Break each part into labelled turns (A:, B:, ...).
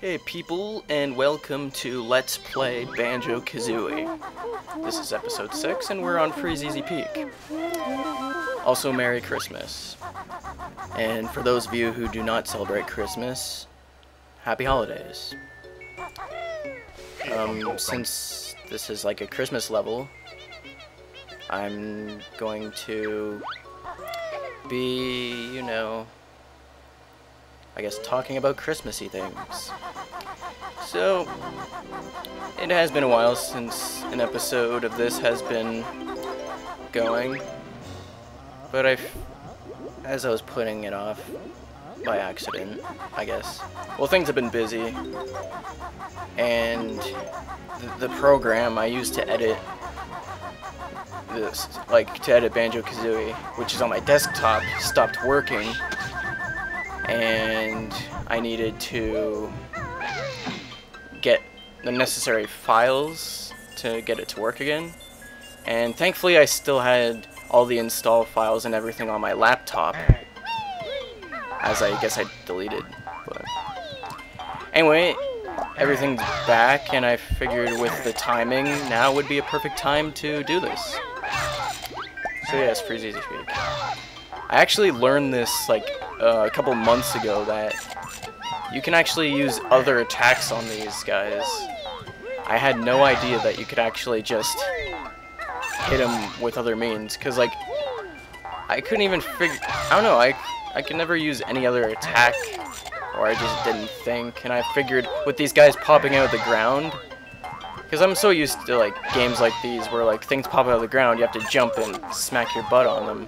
A: Hey people, and welcome to Let's Play Banjo-Kazooie. This is episode 6, and we're on Freezeezy Peak. Also, Merry Christmas. And for those of you who do not celebrate Christmas, Happy Holidays. Since this is like a Christmas level, I'm going to be, I guess talking about Christmassy things. So, it has been a while since an episode of this has been going, but as I was putting it off, by accident, I guess. Well, things have been busy, and the program I used to edit this, to edit Banjo-Kazooie, which is on my desktop, stopped working, and I needed to get the necessary files to get it to work again. And thankfully I still had all the install files and everything on my laptop, as I guess I deleted. But anyway, everything's back, and I figured with the timing, now would be a perfect time to do this. So yes, Freezeezy Peak. I actually learned this a couple months ago, that you can actually use other attacks on these guys. I had no idea that you could actually just hit them with other means, because I couldn't even figure, I don't know, I could never use any other attack, or I just didn't think, and I figured with these guys popping out of the ground, because I'm so used to games like these where things pop out of the ground, you have to jump and smack your butt on them.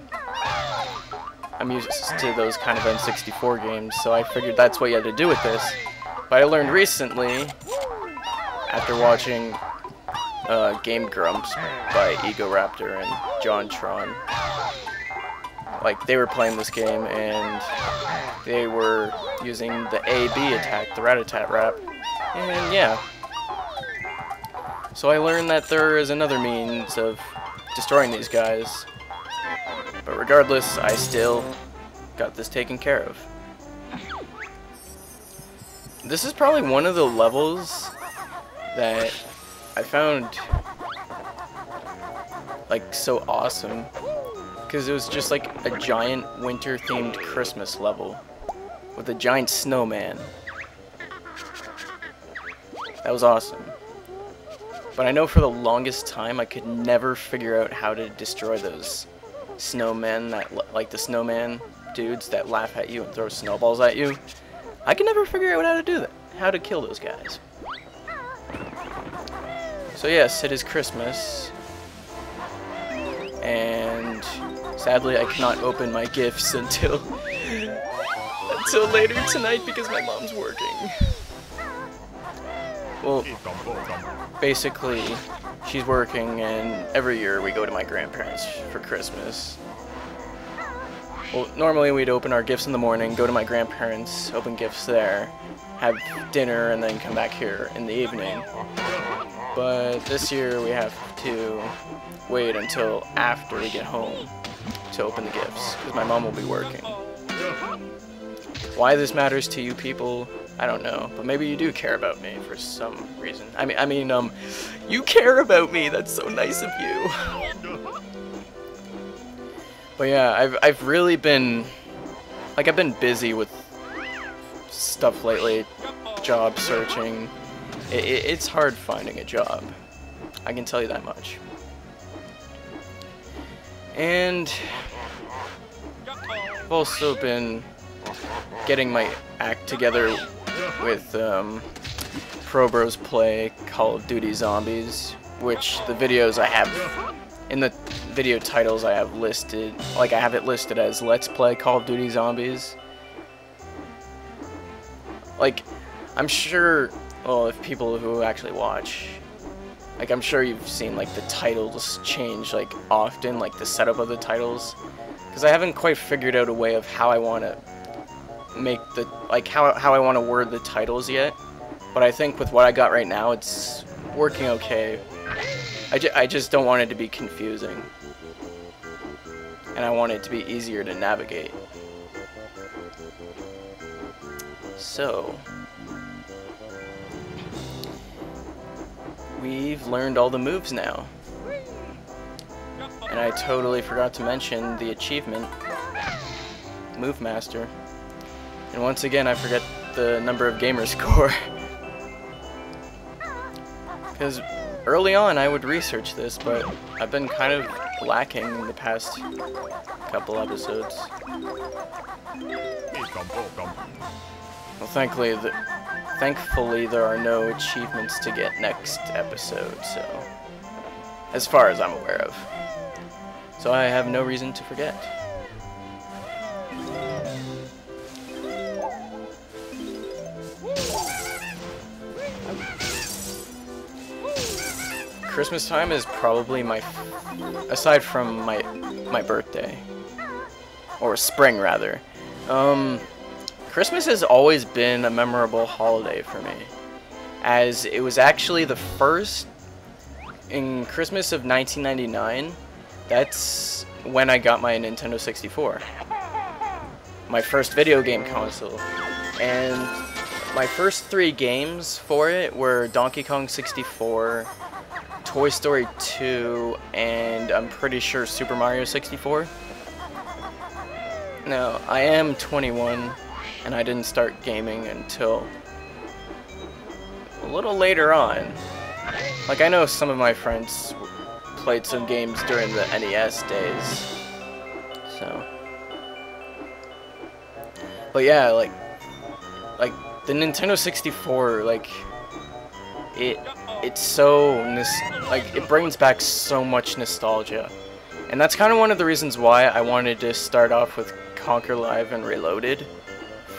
A: I'm used to those kind of N64 games, so I figured that's what you had to do with this. But I learned recently, after watching Game Grumps by Ego Raptor and JonTron, they were playing this game and they were using the A-B attack, the rat-a-tat-rap, and yeah. So I learned that there is another means of destroying these guys. But regardless, I still got this taken care of. This is probably one of the levels that I found so awesome, because it was just a giant winter-themed Christmas level with a giant snowman. That was awesome. But I know for the longest time I could never figure out how to destroy those snowmen, the snowman dudes that laugh at you and throw snowballs at you. I can never figure out how to do that, how to kill those guys. So yes, it is Christmas, and sadly I cannot open my gifts until later tonight because my mom's working. Well, basically, she's working, and every year we go to my grandparents for Christmas. Well, normally we'd open our gifts in the morning, go to my grandparents, open gifts there, have dinner, and then come back here in the evening. But this year we have to wait until after we get home to open the gifts, because my mom will be working. Why this matters to you people, I don't know, but maybe you do care about me for some reason. I mean, you care about me. That's so nice of you. But yeah, I've really been, I've been busy with stuff lately, job searching. It's hard finding a job. I can tell you that much. And I've also been getting my act together with Pro Bros Play Call of Duty Zombies, which the videos I have, in the video titles I have listed, I have it listed as Let's Play Call of Duty Zombies. I'm sure, well, if people who actually watch, I'm sure you've seen the titles change often, the setup of the titles, because I haven't quite figured out a way of how I want to make the, how I want to word the titles yet, but I think with what I got right now, it's working okay. I just don't want it to be confusing, and I want it to be easier to navigate. So, we've learned all the moves now. And I totally forgot to mention the achievement, Move Master. And once again, I forget the number of gamer score. Because early on, I would research this, but I've been kind of lacking in the past couple episodes. Well, thankfully, there are no achievements to get next episode, so as far as I'm aware of. So I have no reason to forget. Christmas time is probably aside from my birthday, or spring rather. Christmas has always been a memorable holiday for me, as it was actually the first in Christmas of 1999. That's when I got my Nintendo 64, my first video game console, and my first 3 games for it were Donkey Kong 64, Toy Story 2, and I'm pretty sure Super Mario 64. Now, I am 21, and I didn't start gaming until a little later on. Like, I know some of my friends played some games during the NES days, so. But yeah, like the Nintendo 64, like, it's so it brings back so much nostalgia, and that's kind of one of the reasons why I wanted to start off with Conquer Live and Reloaded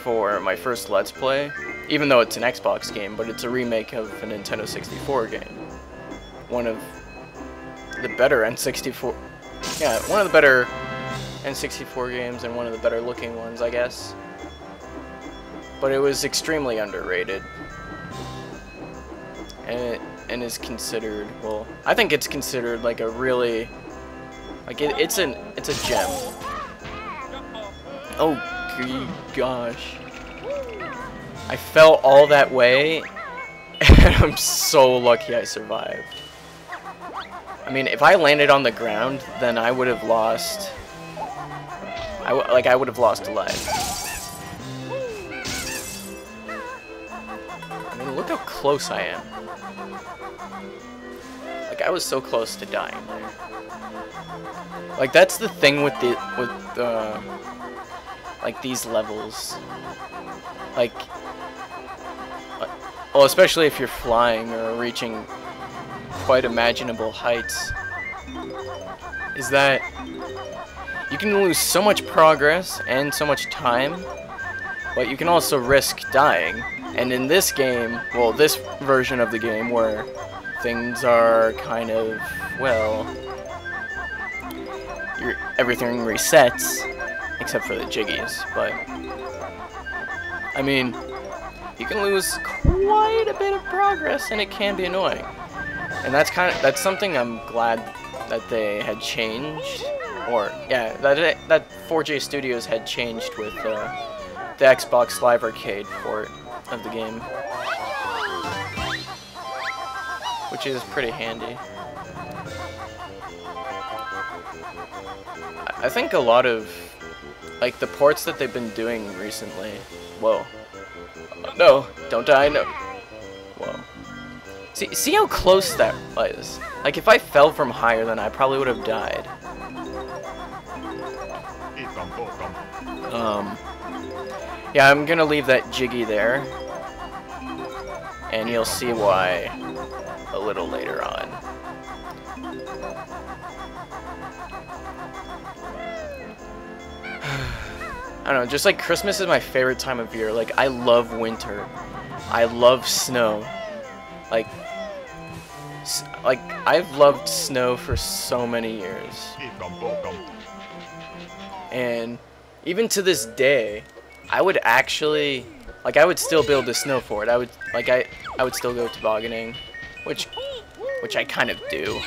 A: for my first Let's Play, even though it's an Xbox game, but it's a remake of a Nintendo 64 game. One of the better N64, yeah, one of the better N64 games and one of the better looking ones, I guess. But it was extremely underrated. And is considered, well, I think it's considered like a really, like it's a gem. Oh gosh, I fell all that way, and I'm so lucky I survived. I mean, if I landed on the ground, then I would have lost. I would have lost a life. I mean, look how close I am. Like, I was so close to dying there. Like, that's the thing with like these levels. Like, well, especially if you're flying or reaching quite imaginable heights, is that you can lose so much progress and so much time, but you can also risk dying. And in this game, well, this version of the game where things are kind of, well, everything resets, except for the jiggies, but, I mean, you can lose quite a bit of progress, and it can be annoying. And that's something I'm glad that they had changed, or, yeah, that 4J Studios had changed with the Xbox Live Arcade port of the game, which is pretty handy. I think a lot of, like, the ports that they've been doing recently, whoa, no, don't die, no, whoa, see how close that was. Like, if I fell from higher, then I probably would have died. Yeah, I'm gonna leave that jiggy there, and you'll see why a little later on. I don't know, just like Christmas is my favorite time of year. Like, I love winter. I love snow. Like I've loved snow for so many years. And even to this day, I would actually, like, I would still build a snow fort. I would still go tobogganing, which I kind of do.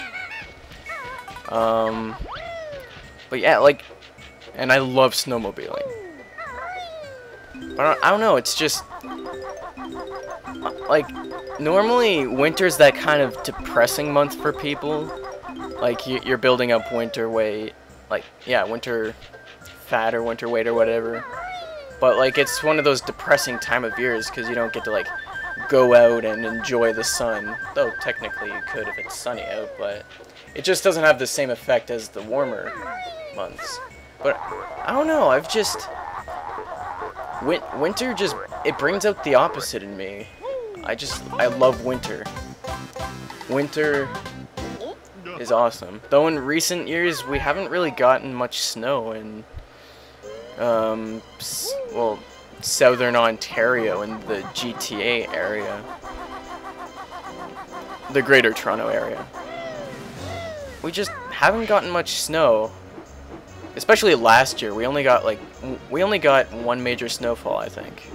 A: But yeah, like, and I love snowmobiling. But I don't know, it's just like normally winter's that kind of depressing month for people. Like you're building up winter weight, like yeah, winter fat or winter weight or whatever. But like it's one of those depressing time of years because you don't get to like go out and enjoy the sun. Though technically you could if it's sunny out, but it just doesn't have the same effect as the warmer months. But I don't know, I've just winter just it brings out the opposite in me. I love winter. Winter is awesome. Though in recent years we haven't really gotten much snow in well, southern Ontario in the GTA area. The Greater Toronto area. We just haven't gotten much snow. Especially last year. We only got one major snowfall, I think.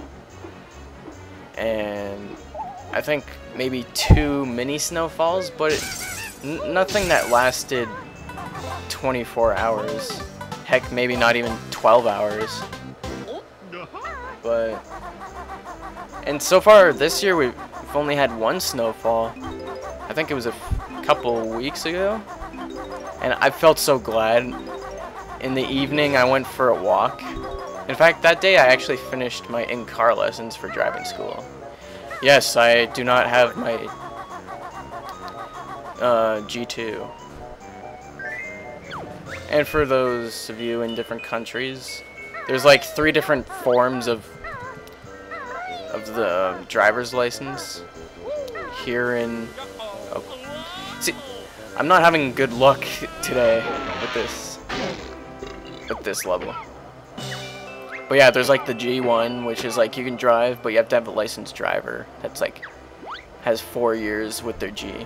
A: And I think maybe 2 mini snowfalls, but nothing that lasted 24 hours. Heck, maybe not even 12 hours. But and so far this year we've only had 1 snowfall. I think it was a couple weeks ago. And I felt so glad. In the evening I went for a walk. In fact, that day I actually finished my in-car lessons for driving school. Yes, I do not have my G2. And for those of you in different countries, there's like 3 different forms of the driver's license. Here in... Oh, see, I'm not having good luck today with this level. But yeah, there's like the G1, which is like you can drive, but you have to have a licensed driver that's like has 4 years with their G.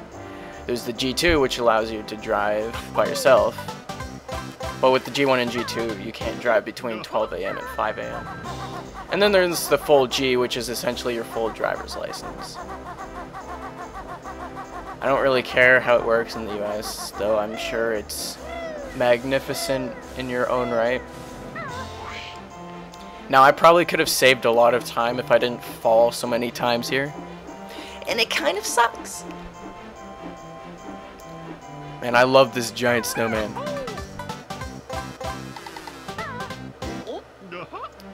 A: There's the G2, which allows you to drive by yourself. But with the G1 and G2, you can't drive between 12 a.m. and 5 a.m. And then there's the full G, which is essentially your full driver's license. I don't really care how it works in the US, though I'm sure it's magnificent in your own right. Now, I probably could have saved a lot of time if I didn't fall so many times here. And it kind of sucks. Man, I love this giant snowman.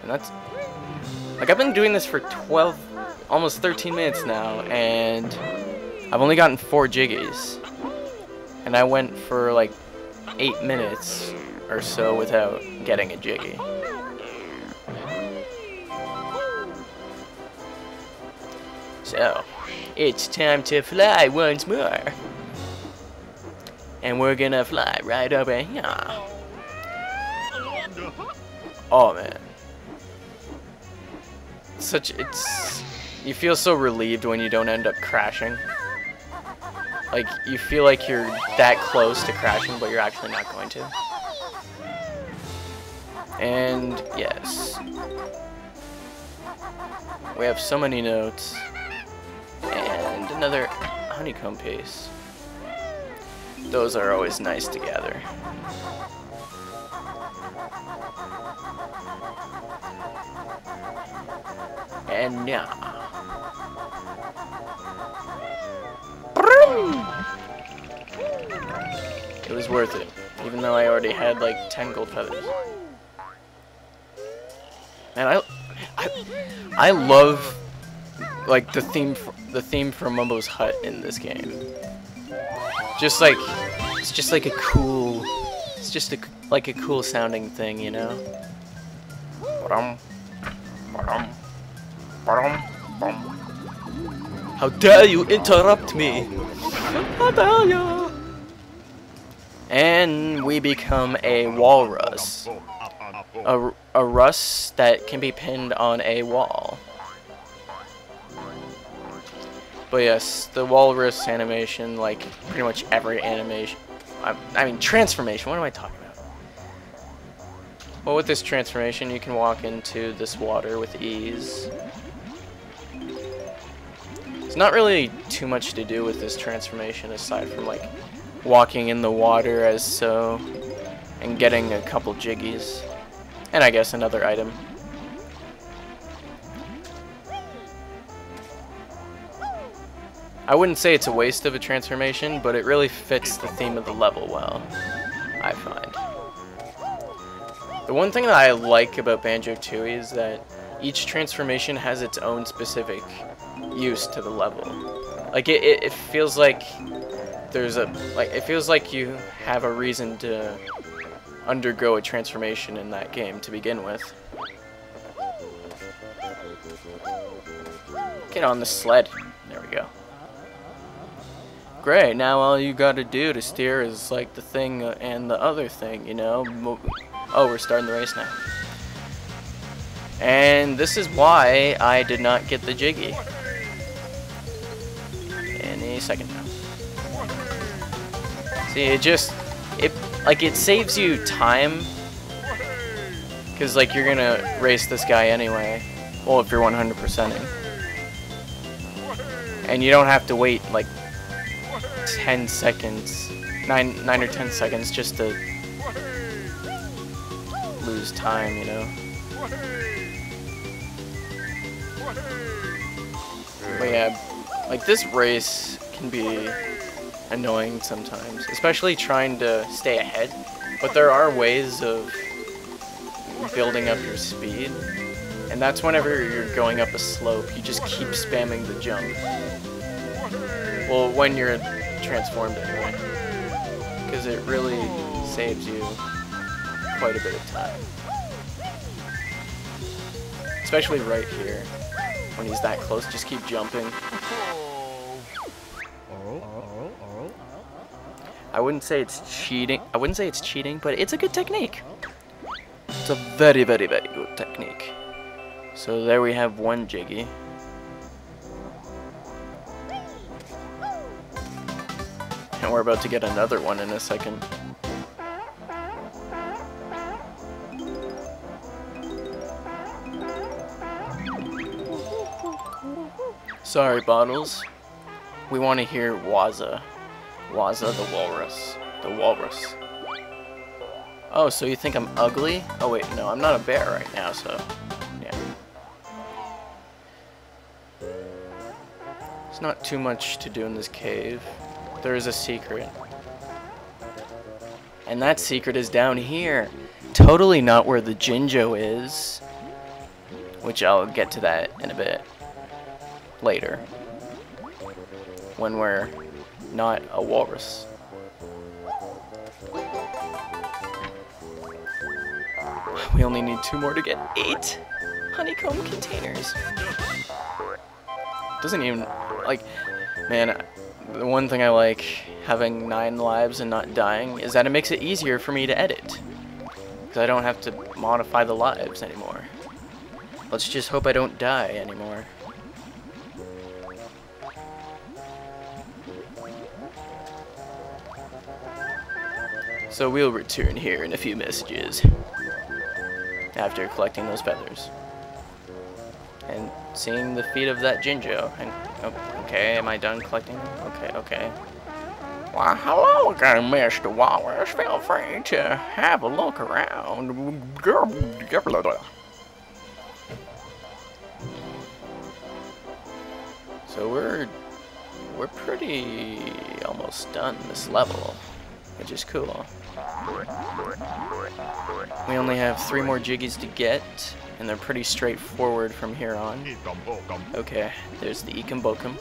A: And that's... Like, I've been doing this for 12, almost 13 minutes now, and I've only gotten 4 jiggies. And I went for, like, 8 minutes or so without getting a jiggy. So, it's time to fly once more. And we're gonna fly right over here. Oh man. You feel so relieved when you don't end up crashing. Like, you feel like you're that close to crashing, but you're actually not going to. And, yes. We have so many notes. And another honeycomb piece. Those are always nice to gather. And now. It was worth it, even though I already had like 10 gold feathers. And I love like the theme for Mumbo's Hut in this game. Just like it's just like a cool, it's just like a cool sounding thing, you know. How dare you interrupt me? How dare you? And we become a walrus. A rus that can be pinned on a wall. But yes, the walrus animation, like pretty much every animation, I mean transformation, what am I talking about? Well, with this transformation you can walk into this water with ease. There's not really too much to do with this transformation aside from like walking in the water as so and getting a couple jiggies and I guess another item. I wouldn't say it's a waste of a transformation, but it really fits the theme of the level well, I find. The one thing that I like about Banjo-Tooie is that each transformation has its own specific use to the level. Like it feels like it feels like you have a reason to undergo a transformation in that game to begin with. Get on the sled. There we go. Great, now all you gotta do to steer is like the thing and the other thing, you know? Oh, we're starting the race now. And this is why I did not get the Jiggy. Any second now. See, it saves you time. Because, like, you're gonna race this guy anyway. Well, if you're 100%ing. And you don't have to wait, like, 10 seconds. 9 or 10 seconds just to lose time, you know? But yeah, like this race can be annoying sometimes, especially trying to stay ahead. But there are ways of building up your speed, and that's whenever you're going up a slope, you just keep spamming the jump. Well, when you're transformed anyway, because it really saves you quite a bit of time. Especially right here. When he's that close, just keep jumping. I wouldn't say it's cheating. But it's a good technique. It's a very, very, very good technique. So there we have one Jiggy. And we're about to get another one in a second. Sorry, Bottles. We want to hear Wozza. Wozza the walrus. The walrus. Oh, so you think I'm ugly? Oh wait, no, I'm not a bear right now, so... yeah. There's not too much to do in this cave. There is a secret. And that secret is down here. Totally not where the Jinjo is. Which I'll get to that in a bit. Later. When we're not a walrus. We only need 2 more to get 8 honeycomb containers. Doesn't even, like, man, the one thing I like having 9 lives and not dying is that it makes it easier for me to edit. Because I don't have to modify the lives anymore. Let's just hope I don't die anymore. So we'll return here in a few messages. After collecting those feathers. And seeing the feet of that Jinjo. And, oh, okay, am I done collecting? Okay, okay. Why, hello again, Mr. Walrus. Feel free to have a look around. So we're pretty almost done this level, which is cool. We only have 3 more Jiggies to get, and they're pretty straightforward from here on. Okay, there's the Ekum Bokum.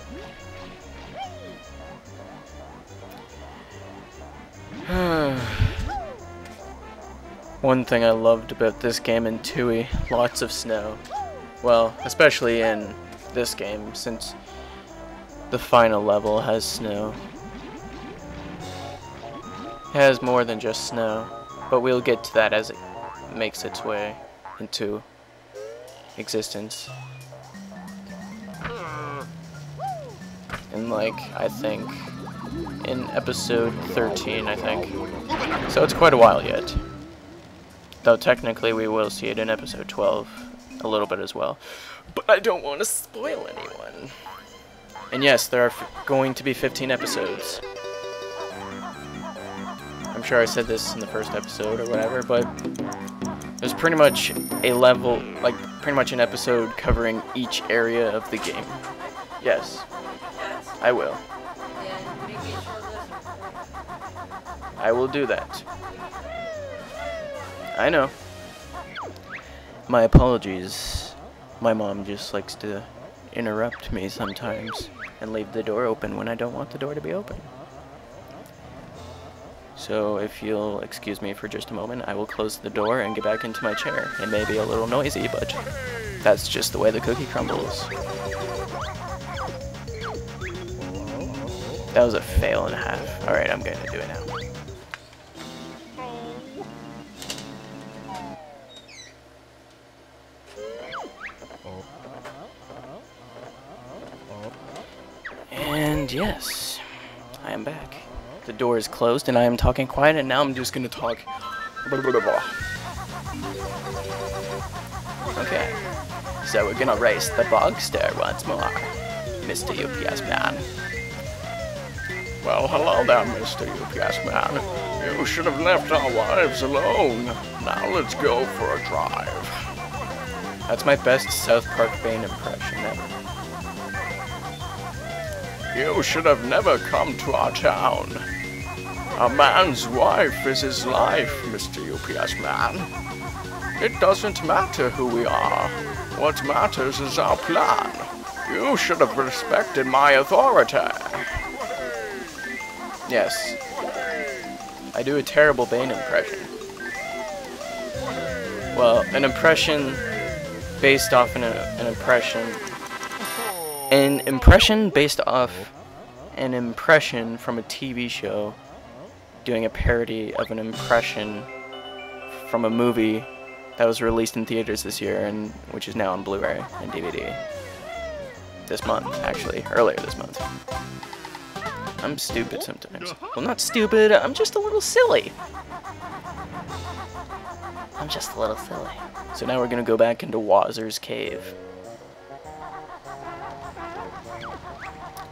A: One thing I loved about this game in Tooie, lots of snow. Well, especially in this game, since the final level has snow. It has more than just snow, but we'll get to that as it makes its way into existence. And like, I think, in episode 13, I think. So it's quite a while yet. Though technically we will see it in episode 12, a little bit as well. But I don't want to spoil anyone. And yes, there are going to be 15 episodes. I'm sure I said this in the first episode or whatever, but there's pretty much a level, like pretty much an episode covering each area of the game. Yes. I will.
B: Yeah, make it show this.
A: I will do that. I know. My apologies. My mom just likes to interrupt me sometimes and leave the door open when I don't want the door to be open. So if you'll excuse me for just a moment, I will close the door and get back into my chair. It may be a little noisy, but that's just the way the cookie crumbles. That was a fail and a half. Alright, I'm gonna do it now. And yes, I am back. The door is closed and I am talking quiet, and now I'm just gonna talk. Okay, so we're gonna race the Bogster once more, Mr. UPS Man. Well, hello there, Mr. UPS Man. You should have left our wives alone. Now let's go for a drive. That's my best South Park Bane impression ever. You should have never come to our town. A man's wife is his life, Mr. UPS Man. It doesn't matter who we are. What matters is our plan. You should have respected my authority. Yes. I do a terrible Bane impression. Well, an impression based off an impression. An impression based off an impression from a TV show doing a parody of an impression from a movie that was released in theaters this year, and which is now on Blu-ray and DVD. This month, actually. Earlier this month. I'm stupid sometimes. Well, not stupid, I'm just a little silly. I'm just a little silly. So now we're gonna go back into Wozzer's cave.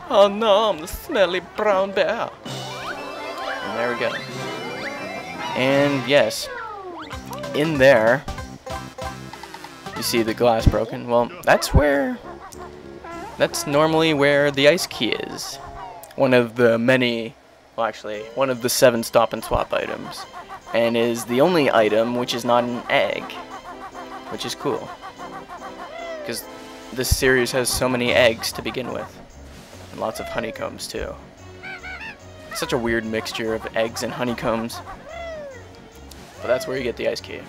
A: Oh no, I'm the smelly brown bear. And there we go. And yes, in there, you see the glass broken. Well, that's normally where the ice key is. One of the many, well actually, one of the 7 stop and swap items. And is the only item which is not an egg. Which is cool. Because this series has so many eggs to begin with. And lots of honeycombs too. Such a weird mixture of eggs and honeycombs. But that's where you get the ice key.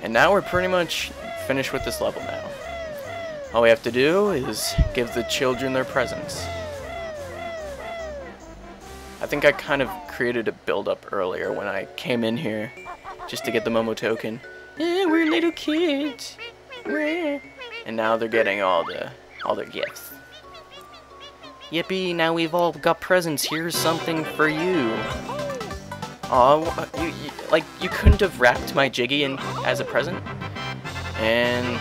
A: And now we're pretty much finished with this level now. All we have to do is give the children their presents. I think I kind of created a build-up earlier when I came in here just to get the Momo token. Yeah, we're little kids. And now they're getting all their gifts. Yippee, now we've all got presents. Here's something for you. Aw, you couldn't have wrapped my Jiggy in as a present? And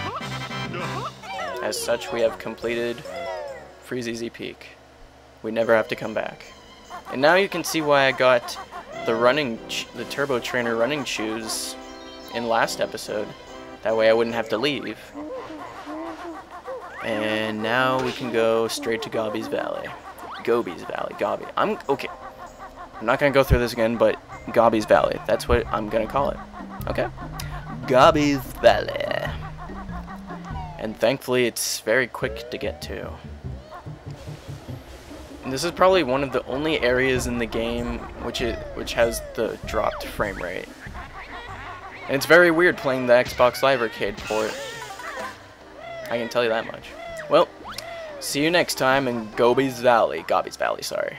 A: as such, we have completed Freezeezy Peak. We never have to come back. And now you can see why I got the Turbo Trainer running shoes in last episode. That way I wouldn't have to leave. And now we can go straight to Gobi's Valley. Gobi's Valley, Gobi. Okay. I'm not gonna go through this again, but Gobi's Valley. That's what I'm gonna call it. Okay? Gobi's Valley. And thankfully it's very quick to get to. And this is probably one of the only areas in the game which has the dropped frame rate. And it's very weird playing the Xbox Live Arcade port. I can tell you that much. Well, see you next time in Gobi's Valley. Sorry.